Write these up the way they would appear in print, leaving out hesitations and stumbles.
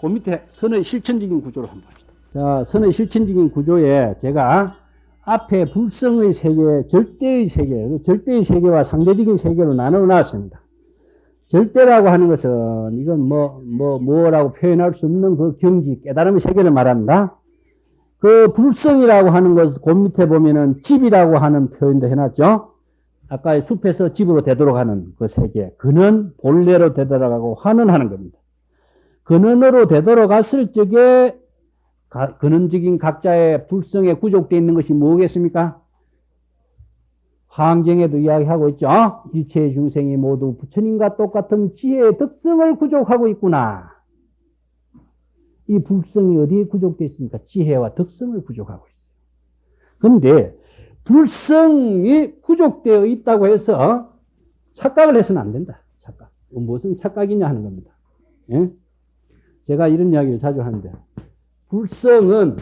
그 밑에 선의 실천적인 구조를 한번 봅시다. 자, 선의 실천적인 구조에 제가 앞에 불성의 세계, 절대의 세계, 절대의 세계와 상대적인 세계로 나누어 놨습니다. 절대라고 하는 것은 이건 뭐라고 표현할 수 없는 그 경지, 깨달음의 세계를 말합니다. 그 불성이라고 하는 것, 그 밑에 보면은 집이라고 하는 표현도 해놨죠. 아까 숲에서 집으로 되돌아가는 그 세계. 그는 본래로 되돌아가고 환원하는 겁니다. 근원으로 되돌아갔을 적에 근원적인 각자의 불성에 구족되어 있는 것이 뭐겠습니까? 화엄경에도 이야기하고 있죠. 일체의 중생이 모두 부처님과 똑같은 지혜의 덕성을 구족하고 있구나. 이 불성이 어디에 구족되어 있습니까? 지혜와 덕성을 구족하고 있어요. 그런데 불성이 구족되어 있다고 해서 착각을 해서는 안 된다. 착각. 무슨 착각이냐 하는 겁니다. 예? 제가 이런 이야기를 자주 하는데, 불성은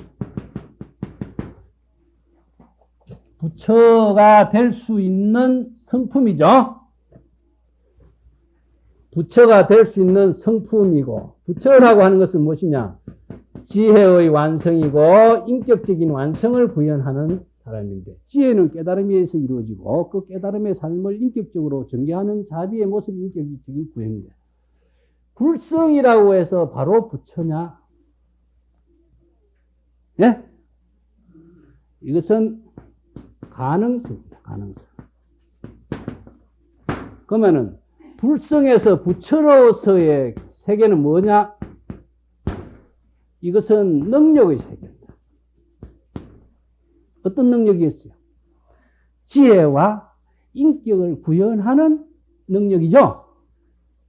부처가 될 수 있는 성품이죠. 부처가 될 수 있는 성품이고, 부처라고 하는 것은 무엇이냐? 지혜의 완성이고 인격적인 완성을 구현하는 사람인데, 지혜는 깨달음에 의해서 이루어지고 그 깨달음의 삶을 인격적으로 전개하는 자비의 모습이 인격적인 구현인데, 불성이라고 해서 바로 부처냐? 예? 이것은 가능성입니다. 가능성. 그러면은 불성에서 부처로서의 세계는 뭐냐? 이것은 능력의 세계입니다. 어떤 능력이겠어요? 지혜와 인격을 구현하는 능력이죠.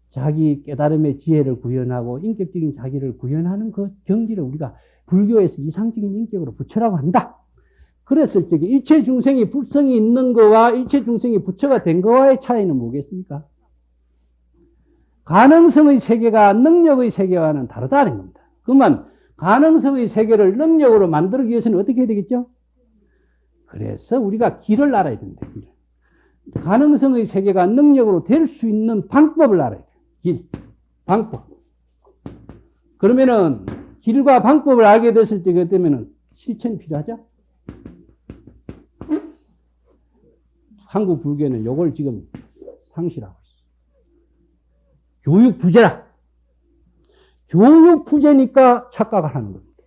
자기 깨달음의 지혜를 구현하고 인격적인 자기를 구현하는 그 경지를 우리가 불교에서 이상적인 인격으로 부처라고 한다. 그랬을 적에 일체 중생이 불성이 있는 거와 일체 중생이 부처가 된 거와의 차이는 뭐겠습니까? 가능성의 세계가 능력의 세계와는 다르다는 겁니다. 그러면 가능성의 세계를 능력으로 만들기 위해서는 어떻게 해야 되겠죠? 그래서 우리가 길을 알아야 됩니다. 길. 가능성의 세계가 능력으로 될 수 있는 방법을 알아야 돼요. 길, 방법. 그러면은 길과 방법을 알게 됐을 때 그때면은 실천이 필요하죠? 한국 불교는 요걸 지금 상실하고 있어요. 교육 부재라. 교육 부재니까 착각을 하는 겁니다.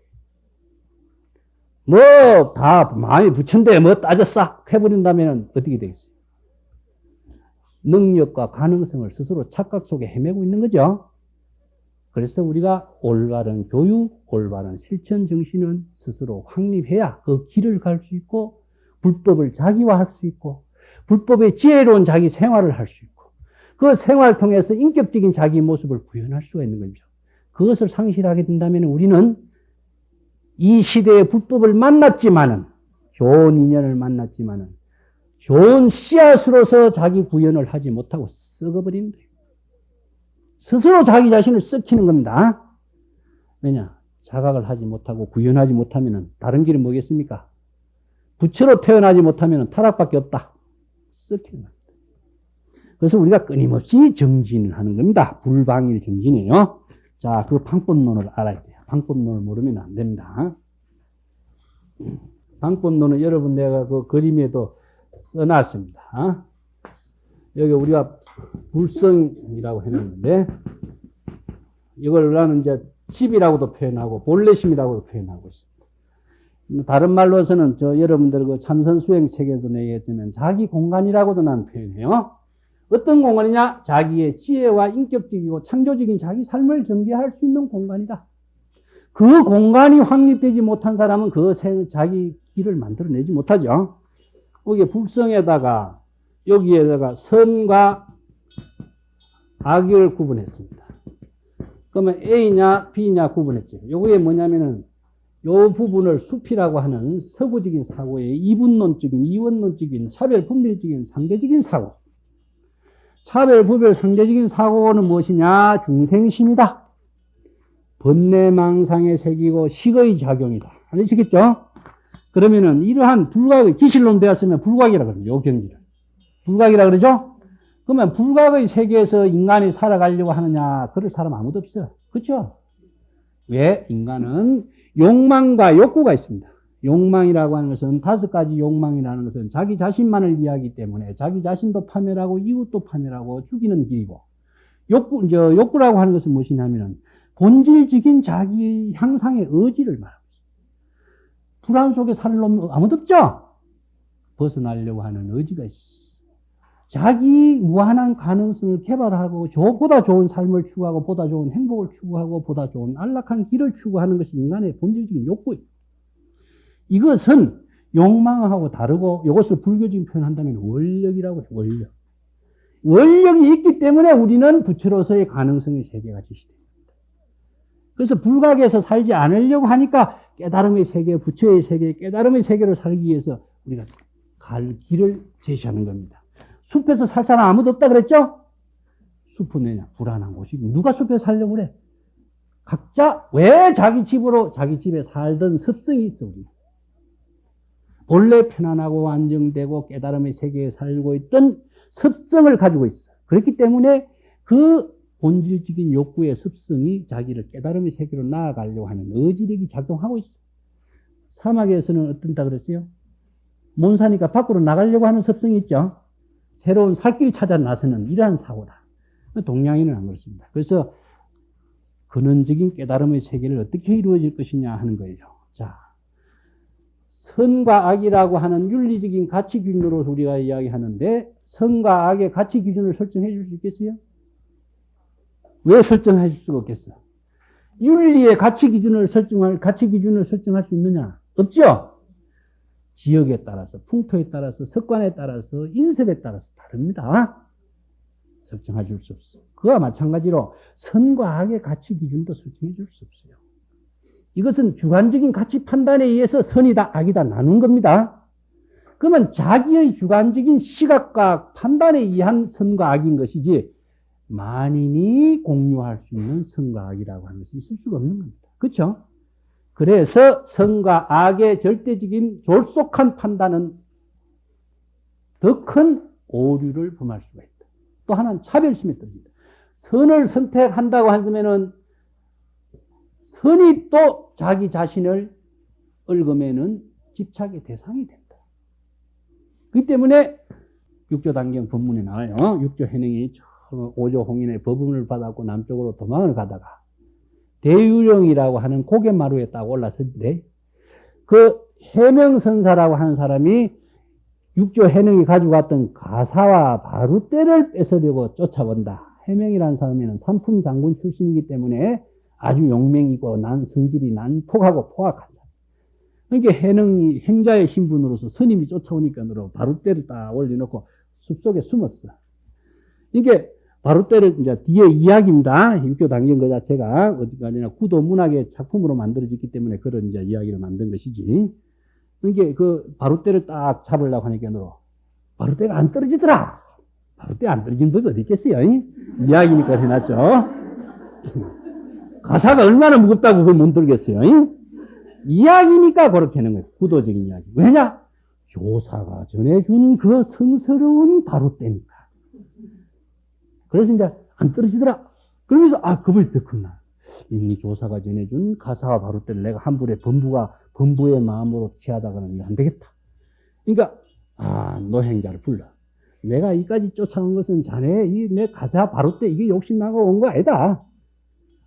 뭐 다 마음이 부처인데 뭐 따졌어 해버린다면 어떻게 되겠어요? 능력과 가능성을 스스로 착각 속에 헤매고 있는 거죠. 그래서 우리가 올바른 교육, 올바른 실천 정신은 스스로 확립해야 그 길을 갈 수 있고 불법을 자기화할 수 있고 불법의 지혜로운 자기 생활을 할 수 있고 그 생활을 통해서 인격적인 자기 모습을 구현할 수가 있는 거죠. 그것을 상실하게 된다면 우리는 이 시대의 불법을 만났지만은 좋은 인연을 만났지만은 좋은 씨앗으로서 자기 구현을 하지 못하고 썩어버리는 거예요. 스스로 자기 자신을 썩히는 겁니다. 왜냐? 자각을 하지 못하고 구현하지 못하면 다른 길은 뭐겠습니까? 부처로 태어나지 못하면 타락밖에 없다. 썩히는 겁니다. 그래서 우리가 끊임없이 정진하는 겁니다. 불방일 정진이에요. 자, 그 방법론을 알아야 돼요. 방법론을 모르면 안 됩니다. 방법론은 여러분 내가 그 그림에도 써놨습니다. 여기 우리가 불성이라고 해놨는데 이걸 나는 이제 집이라고도 표현하고 본래심이라고도 표현하고 있습니다. 다른 말로서는 여러분들 그 참선 수행 책에도 내겠지만 자기 공간이라고도 난 표현해요. 어떤 공간이냐? 자기의 지혜와 인격적이고 창조적인 자기 삶을 전개할 수 있는 공간이다. 그 공간이 확립되지 못한 사람은 자기 길을 만들어내지 못하죠. 여기 불성에다가 여기에다가 선과 악을 구분했습니다. 그러면 A냐 B냐 구분했죠. 요게 뭐냐면은 요 부분을 숲이라고 하는 서구적인 사고의 이분론적인, 이원론적인, 차별 분별적인, 상대적인 사고. 차별, 부별, 상대적인 사고는 무엇이냐? 중생심이다. 번뇌망상의 색이고 식의 작용이다. 아시겠죠? 그러면은 이러한 불각의 기실론 되었으면 불각이라 그럽니다. 요 경지를. 불각이라 그러죠? 그러면 불각의 세계에서 인간이 살아가려고 하느냐? 그럴 사람 아무도 없어요. 그렇죠? 왜? 인간은 욕망과 욕구가 있습니다. 욕망이라고 하는 것은 5가지 욕망이라는 것은 자기 자신만을 이해하기 때문에 자기 자신도 파멸하고 이웃도 파멸하고 죽이는 길이고, 욕구라고 하는 것은 무엇이냐면은 본질적인 자기 향상의 의지를 말합니다. 불안 속에 살 놈 아무도 없죠? 벗어나려고 하는 의지가 있어. 자기 무한한 가능성을 개발하고 보다 좋은 삶을 추구하고 보다 좋은 행복을 추구하고 보다 좋은 안락한 길을 추구하는 것이 인간의 본질적인 욕구예요. 이것은 욕망하고 다르고, 이것을 불교적인 표현한다면 원력이라고 해요. 원력. 원력이 있기 때문에 우리는 부처로서의 가능성의 세계가 제시됩니다. 그래서 불각에서 살지 않으려고 하니까 깨달음의 세계, 부처의 세계, 깨달음의 세계로 살기 위해서 우리가 갈 길을 제시하는 겁니다. 숲에서 살 사람 아무도 없다 그랬죠? 숲은 왜냐? 불안한 곳이고. 누가 숲에서 살려고 그래? 각자 왜 자기 집에 살던 습성이 있어, 우리. 본래 편안하고 안정되고 깨달음의 세계에 살고 있던 습성을 가지고 있어. 그렇기 때문에 그 본질적인 욕구의 습성이 자기를 깨달음의 세계로 나아가려고 하는 의지력이 작동하고 있어. 사막에서는 어떤다 그랬어요? 못 사니까 밖으로 나가려고 하는 습성이 있죠. 새로운 살길 찾아 나서는 이러한 사고다. 동양인은 안 그렇습니다. 그래서 근원적인 깨달음의 세계를 어떻게 이루어질 것이냐 하는 거예요. 자, 선과 악이라고 하는 윤리적인 가치 기준으로 우리가 이야기하는데, 선과 악의 가치 기준을 설정해 줄 수 있겠어요? 왜 설정해 줄 수가 없겠어? 윤리의 가치 기준을 설정할 수 있느냐? 없죠? 지역에 따라서, 풍토에 따라서, 습관에 따라서, 인습에 따라서 다릅니다. 설정해 줄 수 없어. 그와 마찬가지로 선과 악의 가치 기준도 설정해 줄 수 없어요. 이것은 주관적인 가치 판단에 의해서 선이다, 악이다 나눈 겁니다. 그러면 자기의 주관적인 시각과 판단에 의한 선과 악인 것이지, 만인이 공유할 수 있는 선과 악이라고 하는 것이 있을 수가 없는 겁니다. 그렇죠? 그래서 선과 악의 절대적인 졸속한 판단은 더 큰 오류를 범할 수가 있다. 또 하나는 차별심에 떨어진다. 선을 선택한다고 한다면은 선이 또 자기 자신을 얽으면은 집착의 대상이 된다. 그렇기 때문에 육조단경 법문에 나와요. 육조해능이 5조 홍인의 법문을 받았고 남쪽으로 도망을 가다가 대유령이라고 하는 고갯마루에 딱 올라섰는데, 그 해명선사라고 하는 사람이 육조해능이 가지고 왔던 가사와 바루떼를 뺏으려고 쫓아온다. 해명이라는 사람은 삼품 장군 출신이기 때문에 아주 용맹이고 성질이 난폭하고 포악하다. 그러니까 해능이 행자의 신분으로서 스님이 쫓아오니까 바루떼를 딱 올려놓고 숲속에 숨었어. 이게 바루떼를 이제 뒤에 이야기입니다. 육조단경 그 자체가 어디가 아니라 구도 문학의 작품으로 만들어졌기 때문에 그런 이제 이야기를 만든 것이지. 그러니까 그 바루떼를 딱 잡으려고 하니까 바루떼가 안 떨어지더라. 바루떼 안 떨어진 법이 어디 있겠어요? 이야기니까 해놨죠. 가사가 얼마나 무겁다고 그걸 못 들겠어요? 이야기니까 그렇게 하는 거예요. 구도적인 이야기. 왜냐? 조사가 전해준 그 성스러운 바루떼니까. 그래서 이제 안 떨어지더라. 그러면서 겁을 더 컸나. 이 조사가 전해준 가사와 바루떼를 내가 함부로 범부의 마음으로 취하다가는 이거 안 되겠다. 그러니까 노행자를 불러. 내가 이까지 쫓아온 것은 자네 내 가사 바루떼 이게 욕심나고 온 거 아니다.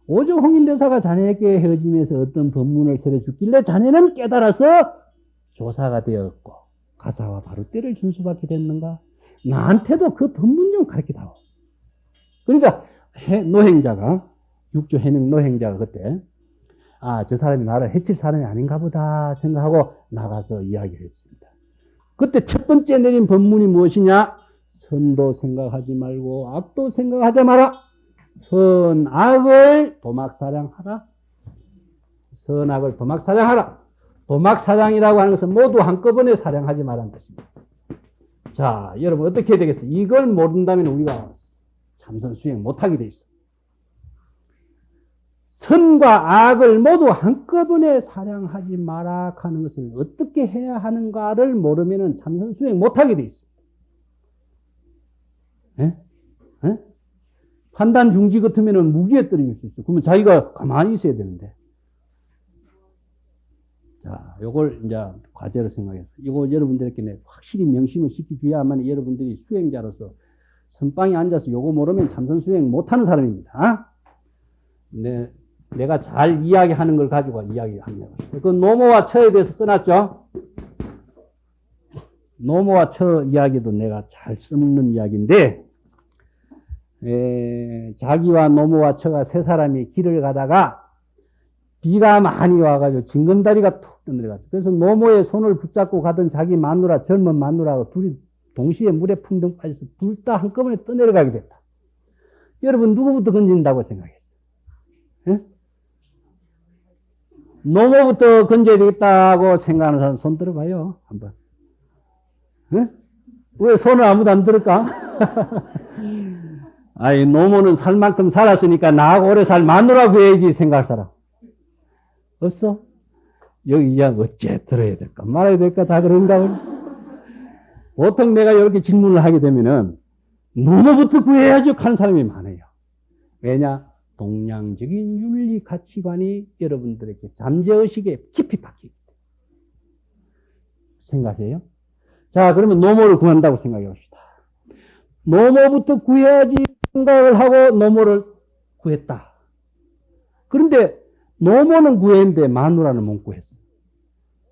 오조 홍인대사가 자네에게 헤어지면서 어떤 법문을 설해줬길래 자네는 깨달아서 조사가 되었고 가사와 바루떼를 준 수밖에 됐는가? 나한테도 그 법문 좀 가르쳐다오. 그러니까 노행자가, 육조해능 노행자가 그때 저 사람이 나를 해칠 사람이 아닌가 보다 생각하고 나가서 이야기를 했습니다. 그때 첫 번째 내린 법문이 무엇이냐? 선도 생각하지 말고 악도 생각하지 마라. 선악을 도막사량하라. 선악을 도막사량하라. 도막사량이라고 하는 것은 모두 한꺼번에 사량하지 말라는 것입니다. 자, 여러분 어떻게 해야 되겠어요? 이걸 모른다면 우리가 참선 수행 못하게 돼 있어. 선과 악을 모두 한꺼번에 사량하지 마라 하는 것을 어떻게 해야 하는가를 모르면 참선 수행 못하게 돼 있어. 판단 중지 같으면 무기에 떨어질 수 있어. 그러면 자기가 가만히 있어야 되는데 자, 요걸 이제 과제로 생각해서, 이거 여러분들에게 내 확실히 명심을 시켜줘야만 여러분들이 수행자로서 선방에 앉아서 요거 모르면 참선 수행 못하는 사람입니다. 내가 잘 이야기하는 걸 가지고 이야기합니다. 그 노모와 처에 대해서 써놨죠? 노모와 처 이야기도 내가 잘 써먹는 이야기인데, 자기와 노모와 처가 세 사람이 길을 가다가 비가 많이 와가지고 징검다리가 툭 떠내려갔어. 그래서 노모의 손을 붙잡고 가던 자기 마누라, 젊은 마누라가 둘이 동시에 물에 풍덩 빠져서 둘 다 한꺼번에 떠내려가게 됐다. 여러분 누구부터 건진다고 생각해요? 예? 노모부터 건져야 되겠다고 생각하는 사람 손 들어봐요. 한번. 예? 왜 손을 아무도 안 들을까? 아이, 노모는 살 만큼 살았으니까 나하고 오래 살 마누라 구해야지 생각할 사람. 없어? 여기 이양 어째 들어야 될까? 말아야 될까? 다 그런가? 보통 내가 이렇게 질문을 하게 되면은 노모부터 구해야죠 하는 사람이 많아요. 왜냐? 동양적인 윤리 가치관이 여러분들에게 잠재의식에 깊이 박히기 때문에. 생각해요? 자, 그러면 노모를 구한다고 생각해 봅시다. 노모부터 구해야지 생각을 하고 노모를 구했다. 그런데 노모는 구했는데 마누라는 못 구했어.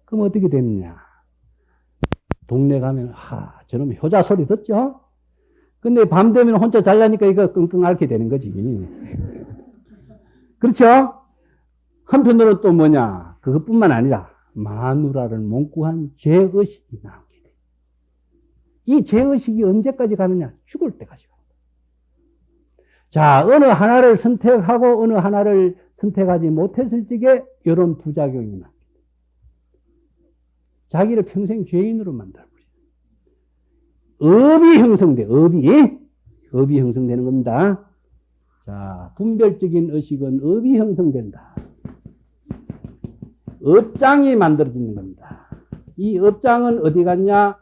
그럼 어떻게 됐느냐? 동네 가면 저놈 효자 소리 듣죠? 근데 밤 되면 혼자 잘라니까 이거 끙끙 앓게 되는 거지. 그렇죠? 한편으로는 또 뭐냐? 그것뿐만 아니라 마누라를 못 구한 죄의식이 나오게 돼. 이 죄의식이 언제까지 가느냐? 죽을 때까지 갑니다. 자, 어느 하나를 선택하고 어느 하나를 선택하지 못했을 적에 이런 부작용이 납니다. 자기를 평생 죄인으로 만들어버려요. 업이 형성돼, 업이 형성되는 겁니다. 자, 분별적인 의식은 업이 형성된다. 업장이 만들어지는 겁니다. 이 업장은 어디 갔냐?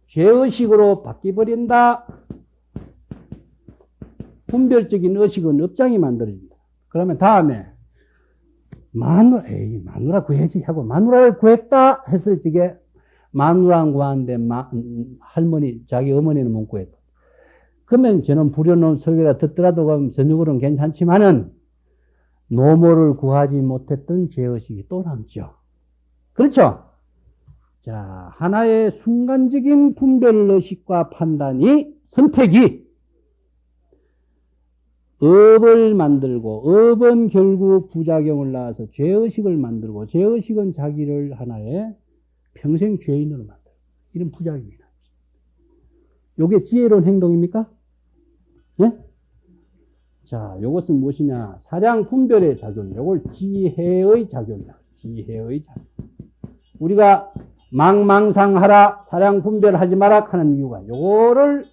죄의식으로 바뀌어버린다. 분별적인 의식은 업장이 만들어진다. 그러면 다음에 마누라 구해야지 하고 마누라를 구했다 했을 적에 마누라 구하는데 할머니, 자기 어머니는 못 구했다. 그러면 저는 부려놓은 설교가 듣더라도 그럼 저녁으로는 괜찮지만은 노모를 구하지 못했던 죄의식이 또 남죠. 그렇죠? 자, 하나의 순간적인 분별의식과 판단이, 선택이 업을 만들고, 업은 결국 부작용을 낳아서 죄의식을 만들고, 죄의식은 자기를 하나의 평생 죄인으로 만들고, 이런 부작용이 나죠. 요게 지혜로운 행동입니까? 네? 자, 요것은 무엇이냐? 사량 분별의 작용. 요걸 지혜의 작용이다. 지혜의 작용. 우리가 망망상하라, 사량 분별하지 마라 하는 이유가 요거를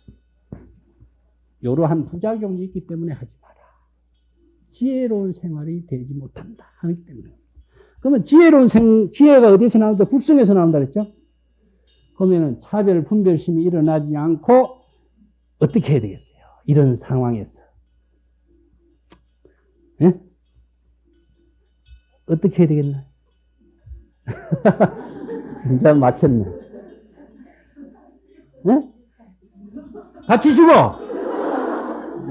이러한 부작용이 있기 때문에 하지 마라. 지혜로운 생활이 되지 못한다 하기 때문에. 그러면 지혜가 어디서 나온다? 불성에서 나온다 그랬죠? 그러면은 차별 분별심이 일어나지 않고 어떻게 해야 되겠어요? 이런 상황에서. 예? 어떻게 해야 되겠나? 진짜 막혔네. 예? 같이 죽어!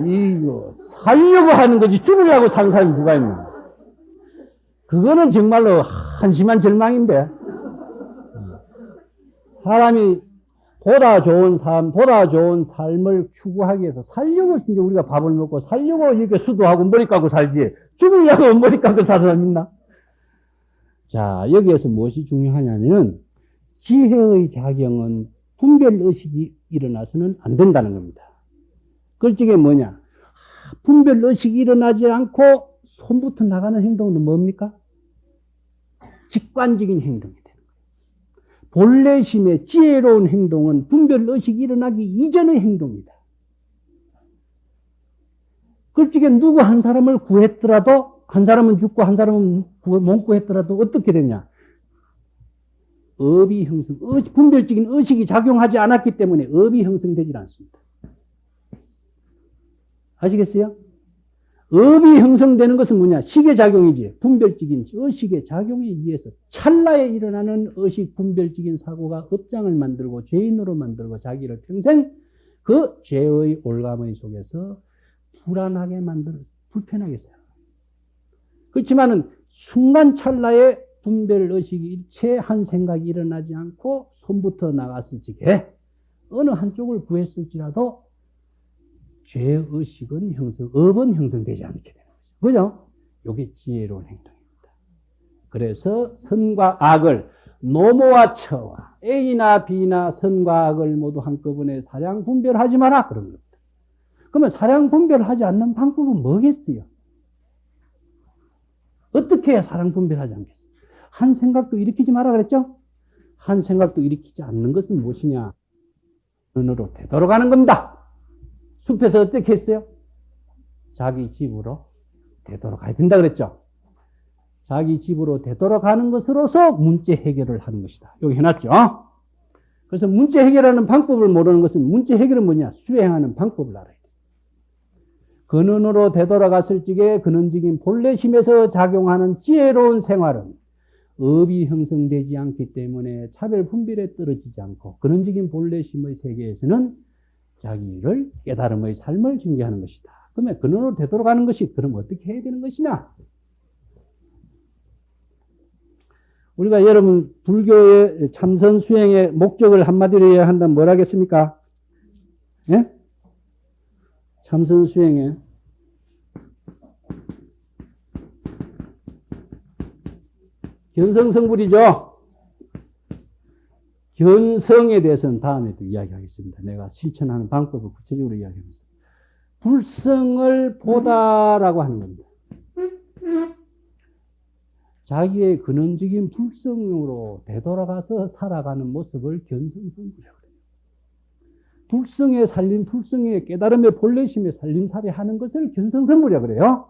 이거, 살려고 하는 거지, 죽으려고 사는 사람이 누가 있나? 그거는 정말로 한심한 절망인데. 사람이 보다 좋은 삶, 보다 좋은 삶을 추구하기 위해서 살려고 진짜 우리가 밥을 먹고 살려고 이렇게 수도하고 머리 깎고 살지, 죽으려고 머리 깎고 사는 사람 있나? 자, 여기에서 무엇이 중요하냐면은 지혜의 작용은 분별의식이 일어나서는 안 된다는 겁니다. 그쪽에 뭐냐? 분별의식이 일어나지 않고 손부터 나가는 행동은 뭡니까? 직관적인 행동이 되는 거예요. 본래심의 지혜로운 행동은 분별의식이 일어나기 이전의 행동이다. 그쪽에 누구 한 사람을 구했더라도, 한 사람은 죽고 한 사람은 못 구했더라도 어떻게 되냐? 업이 형성, 분별적인 의식이 작용하지 않았기 때문에 업이 형성되질 않습니다. 아시겠어요? 업이 형성되는 것은 뭐냐? 식의 작용이지. 분별적인 의식의 작용에 의해서 찰나에 일어나는 의식 분별적인 사고가 업장을 만들고 죄인으로 만들고 자기를 평생 그 죄의 올가미 속에서 불안하게 만들어 불편하게 살아요. 그렇지만은 순간 찰나에 분별 의식이 일체 한 생각이 일어나지 않고 손부터 나갔을 적에 어느 한쪽을 구했을지라도 죄의식은 업은 형성되지 않게 되는 거죠. 그죠? 이게 지혜로운 행동입니다. 그래서 선과 악을 노모와 처와 A나 B나 선과 악을 모두 한꺼번에 사량 분별하지 마라 그런 겁니다. 그러면 사량 분별하지 않는 방법은 뭐겠어요? 어떻게 해야 사량 분별하지 않겠어요? 한 생각도 일으키지 마라 그랬죠? 한 생각도 일으키지 않는 것은 무엇이냐? 눈으로 되돌아가는 겁니다. 숲에서 어떻게 했어요? 자기 집으로 되돌아가야 된다 그랬죠? 자기 집으로 되돌아가는 것으로서 문제 해결을 하는 것이다. 여기 해놨죠? 그래서 문제 해결하는 방법을 모르는 것은 문제 해결은 뭐냐? 수행하는 방법을 알아야 돼. 근원으로 되돌아갔을 적에 근원적인 본래심에서 작용하는 지혜로운 생활은 업이 형성되지 않기 때문에 차별 분별에 떨어지지 않고 근원적인 본래심의 세계에서는 자기를 깨달음의 삶을 증개하는 것이다. 그러면 근원으로 되돌아가는 것이 그럼 어떻게 해야 되는 것이냐? 우리가 여러분 불교의 참선 수행의 목적을 한마디로 이야기한다면 뭘 하겠습니까? 예? 참선 수행의 견성성불이죠. 견성에 대해서는 다음에 또 이야기하겠습니다. 내가 실천하는 방법을 구체적으로 이야기하겠습니다. 불성을 보다라고 하는 겁니다. 자기의 근원적인 불성으로 되돌아가서 살아가는 모습을 견성성불이라고 해요. 불성에 살림, 불성의 깨달음의 본래심에 살림살이 하는 것을 견성성불이라고 그래요.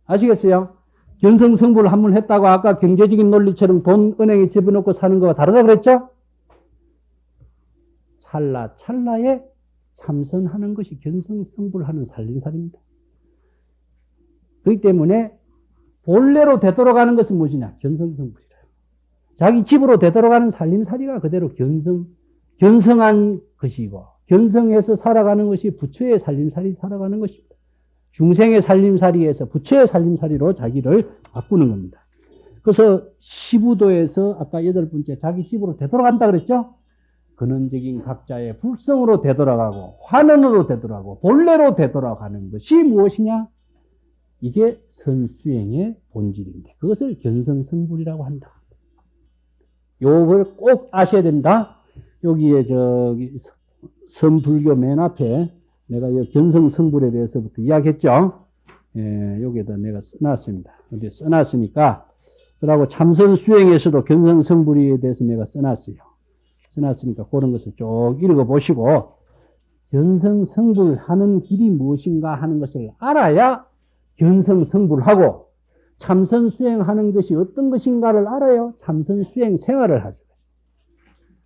아시겠어요? 견성성불을 한번 했다고 아까 경제적인 논리처럼 돈 은행에 집어넣고 사는 거와 다르다 그랬죠? 찰나에 참선하는 것이 견성성불하는 살림살이입니다. 그렇기 때문에 본래로 되돌아가는 것은 무엇이냐? 견성성불이라. 자기 집으로 되돌아가는 살림살이가 그대로 견성한 것이고 견성해서 살아가는 것이 부처의 살림살이 살아가는 것입니다. 중생의 살림살이에서 부처의 살림살이로 자기를 바꾸는 겁니다. 그래서 시부도에서 아까 8번째 자기 집으로 되돌아간다 그랬죠? 근원적인 각자의 불성으로 되돌아가고 환원으로 되돌아가고 본래로 되돌아가는 것이 무엇이냐? 이게 선수행의 본질인데 그것을 견성성불이라고 한다. 요걸 꼭 아셔야 됩니다. 여기에 선불교 맨 앞에 내가 이 견성성불에 대해서부터 이야기했죠. 예, 여기에다 내가 써놨습니다. 어디 써놨으니까 그러고 참선 수행에서도 견성성불에 대해서 내가 써놨어요. 써놨으니까 그런 것을 쭉 읽어보시고 견성성불하는 길이 무엇인가 하는 것을 알아야 견성성불하고 참선 수행하는 것이 어떤 것인가를 알아요. 참선 수행 생활을 하죠.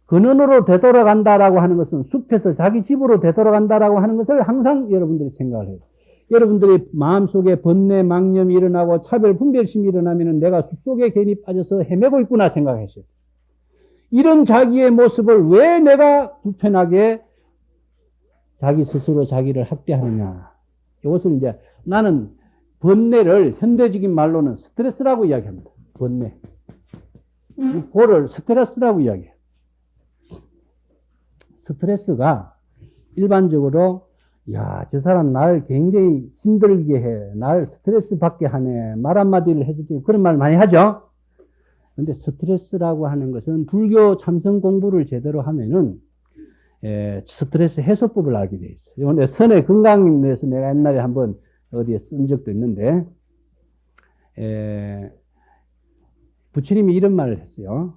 근원으로 되돌아간다라고 하는 것은 숲에서 자기 집으로 되돌아간다라고 하는 것을 항상 여러분들이 생각을 해요. 여러분들이 마음속에 번뇌, 망념이 일어나고 차별, 분별심이 일어나면 내가 숲속에 괜히 빠져서 헤매고 있구나 생각했어요. 이런 자기의 모습을 왜 내가 불편하게 자기 스스로 자기를 학대하느냐. 이것을 이제 나는 번뇌를 현대적인 말로는 스트레스라고 이야기합니다. 번뇌. 그거를 스트레스라고 이야기해요. 스트레스가 일반적으로 야, 저 사람 날 굉장히 힘들게 해. 날 스트레스 받게 하네. 말 한마디를 했을 때 그런 말 많이 하죠. 근데 스트레스라고 하는 것은 불교 참선 공부를 제대로 하면은 스트레스 해소법을 알게 돼 있어요. 근데 선의 건강에서 내가 옛날에 한번 어디에 쓴 적도 있는데 부처님이 이런 말을 했어요.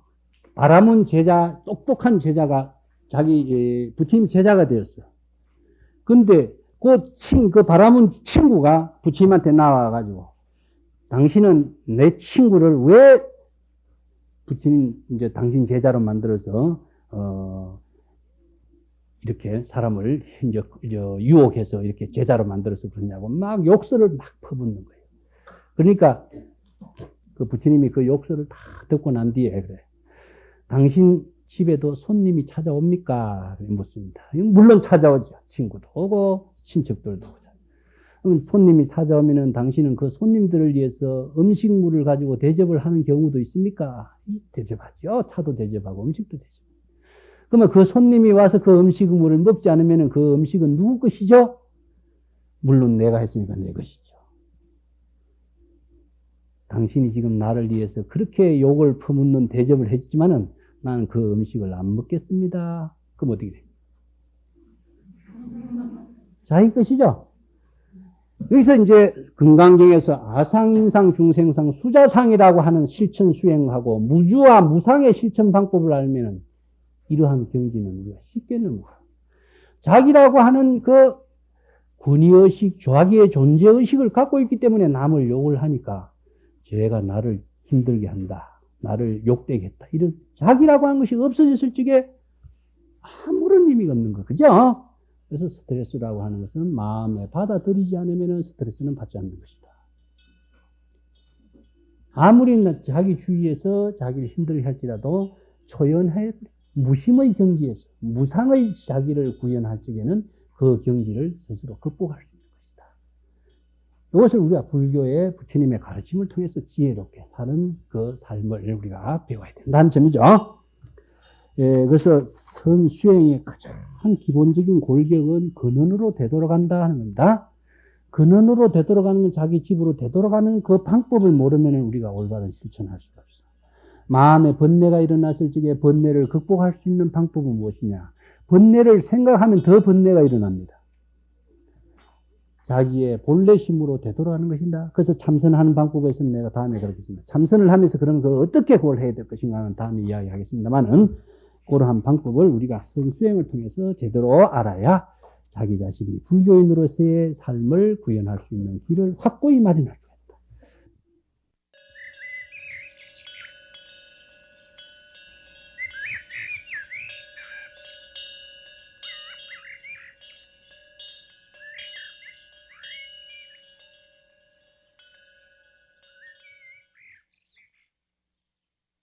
바라문 제자, 똑똑한 제자가 자기 부처님 제자가 되었어. 근데 그 바라문 친구가 부처님한테 나와가지고 당신은 내 친구를 왜 부처님 이제 당신 제자로 만들어서 이렇게 사람을 이제 유혹해서 이렇게 제자로 만들어서 그러냐고 막 욕설을 막 퍼붓는 거예요. 그러니까 그 부처님이 그 욕설을 다 듣고 난 뒤에 그래. 당신 집에도 손님이 찾아옵니까? 묻습니다. 물론 찾아오죠. 친구도 오고 친척들도 오고. 손님이 찾아오면은 당신은 그 손님들을 위해서 음식물을 가지고 대접을 하는 경우도 있습니까? 대접하죠. 차도 대접하고 음식도 대접. 그러면 그 손님이 와서 그 음식물을 먹지 않으면은 그 음식은 누구 것이죠? 물론 내가 했으니까 내 것이죠. 당신이 지금 나를 위해서 그렇게 욕을 퍼붓는 대접을 했지만은 나는 그 음식을 안 먹겠습니다. 그럼 어떻게 돼? 자기 것이죠? 여기서 이제 금강경에서 아상인상 중생상 수자상이라고 하는 실천 수행하고 무주와 무상의 실천 방법을 알면은 이러한 경지는 우리가 쉽게 넘어가. 자기라고 하는 그 권위의식, 자기의 존재의식을 갖고 있기 때문에 남을 욕을 하니까 쟤가 나를 힘들게 한다. 나를 욕되게 했다. 이런 자기라고 하는 것이 없어졌을 적에 아무런 의미가 없는 거. 그죠? 그래서 스트레스라고 하는 것은 마음에 받아들이지 않으면 스트레스는 받지 않는 것이다. 아무리 자기 주위에서 자기를 힘들게 할지라도 초연해 무심의 경지에서 무상의 자기를 구현할 적에는 그 경지를 스스로 극복할 수 있는 것이다. 이것을 우리가 불교의 부처님의 가르침을 통해서 지혜롭게 사는 그 삶을 우리가 배워야 된다는 점이죠. 예, 그래서 선수행의 가장 기본적인 골격은 근원으로 되돌아간다 하는 겁니다. 근원으로 되돌아가는 건 자기 집으로 되돌아가는 그 방법을 모르면 우리가 올바른 실천할 수가 없어. 마음에 번뇌가 일어났을 적에 번뇌를 극복할 수 있는 방법은 무엇이냐? 번뇌를 생각하면 더 번뇌가 일어납니다. 자기의 본래심으로 되돌아가는 것이다. 그래서 참선하는 방법에서는 내가 다음에 그러겠습니다. 참선을 하면서 그러면 어떻게 그걸 해야 될 것인가는 다음에 이야기하겠습니다만은 그러한 방법을 우리가 성수행을 통해서 제대로 알아야 자기 자신이 불교인으로서의 삶을 구현할 수 있는 길을 확고히 마련할 수 있습니다.